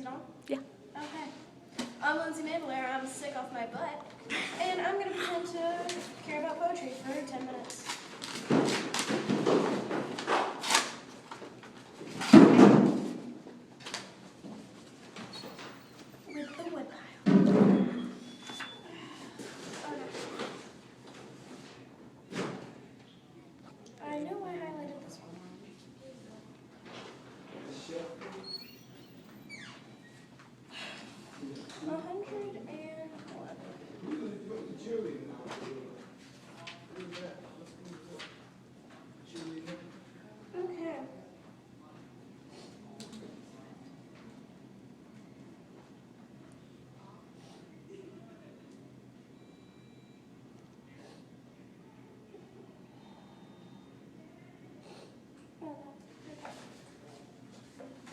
on? Yeah. Okay. I'm Lindsay Mandelaire. I'm sick off my butt. And I'm going to pretend to care about poetry for 10 minutes. With the woodpile. I know I highlighted this one. Okay.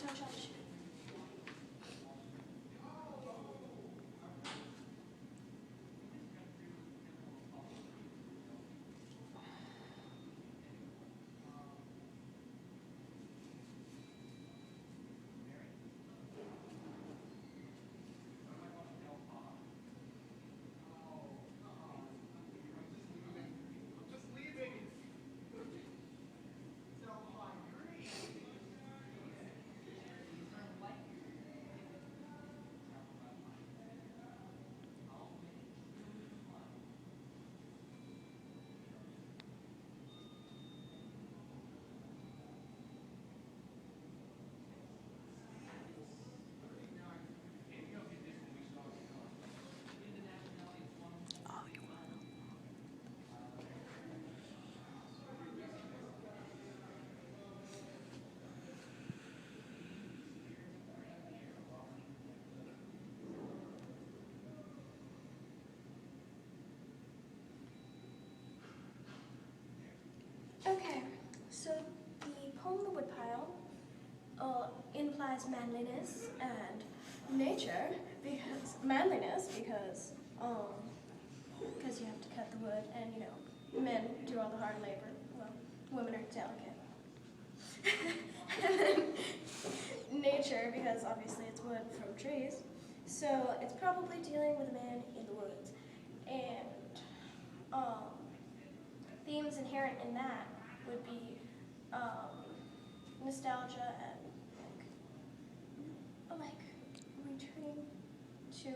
Touch. Oh, you will. Okay, so the poem The Woodpile implies manliness and nature, because you have to cut the wood, and men do all the hard labor. Well, women are delicate. And then nature, because obviously it's wood from trees, so it's probably dealing with a man in the woods, and themes inherent in that would be nostalgia and like returning to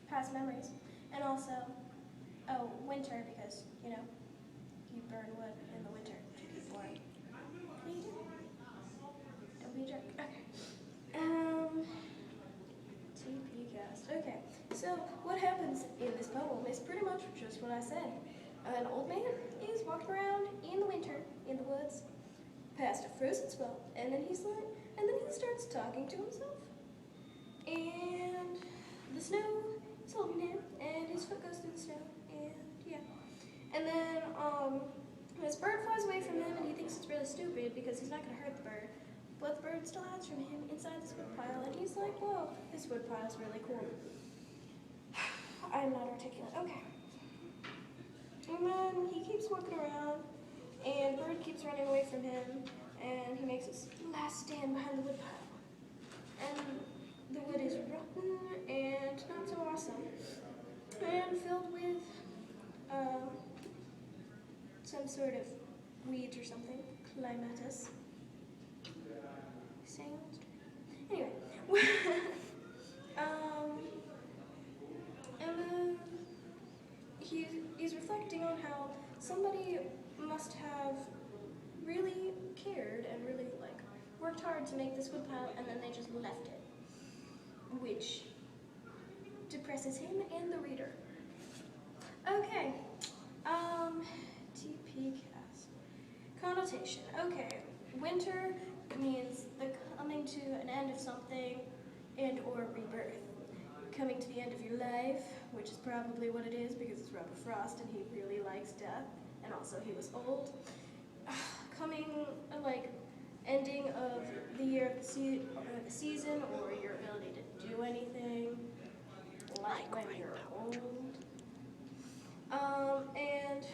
past memories, and also winter, because you burn wood in the winter to keep warm. What are you doing? Don't be a jerk. Okay. TP cast. Okay. So what happens in this poem is pretty much just what I said. An old man is walking around in the winter in the woods past a frozen swell, and then he starts talking to himself. And the snow is holding him, and his foot goes through the snow, and yeah. And then this bird flies away from him, and he thinks it's really stupid because he's not going to hurt the bird. But the bird still hides from him inside this wood pile, and he's like, whoa, this wood pile is really cool. I'm not articulate. Okay. And then he keeps walking around, and the bird keeps running away from him, and he makes his last stand behind the wood pile. And the wood is rotten and not so awesome, and filled with some sort of weeds or something, clematis. Sounds anyway. And then he's reflecting on how somebody must have really cared and really worked hard to make this wood pile, and then they just left it, which depresses him and the reader. Okay, TP cast. Connotation. Okay, winter means the coming to an end of something and or rebirth. Coming to the end of your life, which is probably what it is because it's Robert Frost and he really likes death, and also he was old. Coming, ending of the year of the season, or your ability to do anything, like when you're old. And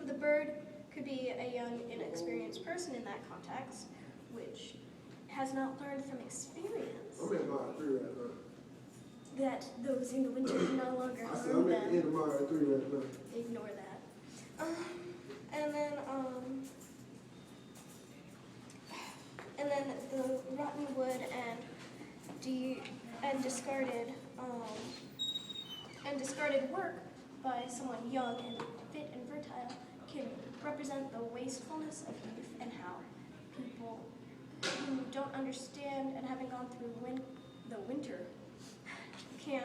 the bird could be a young, inexperienced person in that context, which has has not learned from experience I'm at mile 3 right now. that those in the winter can no longer I said harm I'm at the end them. of mile 3 right now. Ignore that. And then the rotten wood and discarded work by someone young and fit and fertile can represent the wastefulness of youth and how people who don't understand and haven't gone through the winter can't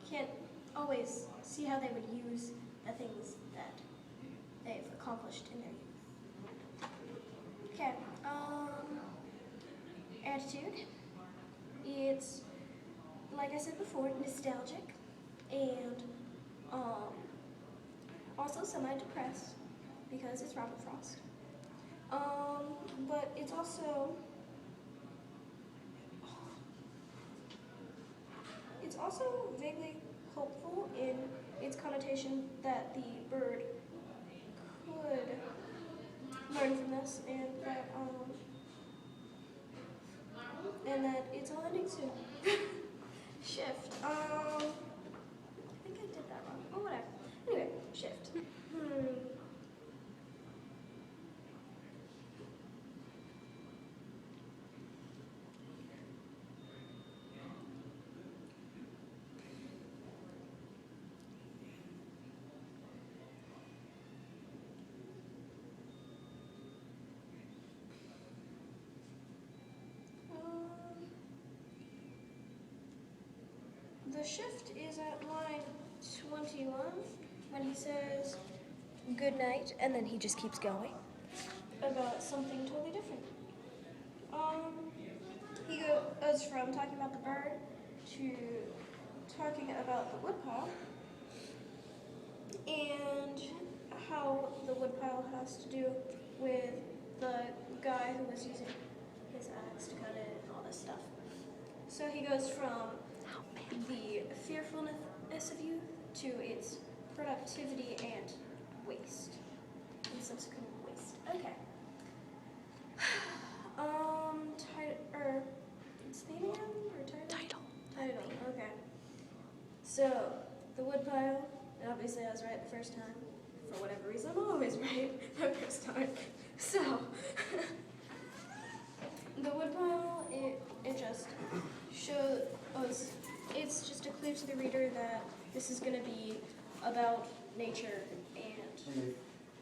can't always see how they would use the things that they've accomplished in their youth. Okay, attitude. It's, like I said before, nostalgic and also semi-depressed because it's Robert Frost. But it's also vaguely hopeful in its connotation that the bird could learn from this and that it's all ending soon. Shift. I think I did that wrong. Oh, whatever. Anyway, shift. The shift is at line 21 when he says good night and then he just keeps going about something totally different. He goes from talking about the bird to talking about the woodpile and how the woodpile has to do with the guy who was using his axe to cut it and all this stuff. So he goes from the fearfulness of youth to its productivity and waste. And subsequent waste. Okay. It's name again or title? Title. Okay. So the woodpile, obviously I was right the first time. For whatever reason, I'm always right the first time. So the woodpile, it just shows. It's just a clue to the reader that this is going to be about nature and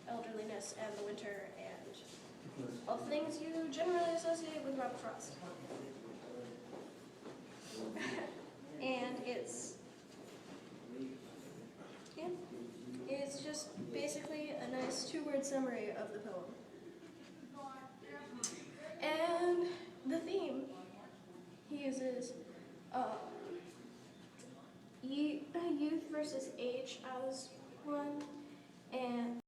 elderliness and the winter and all the things you generally associate with Robert Frost. And it's just basically a nice two-word summary of the poem. And the theme he uses youth versus age as one, and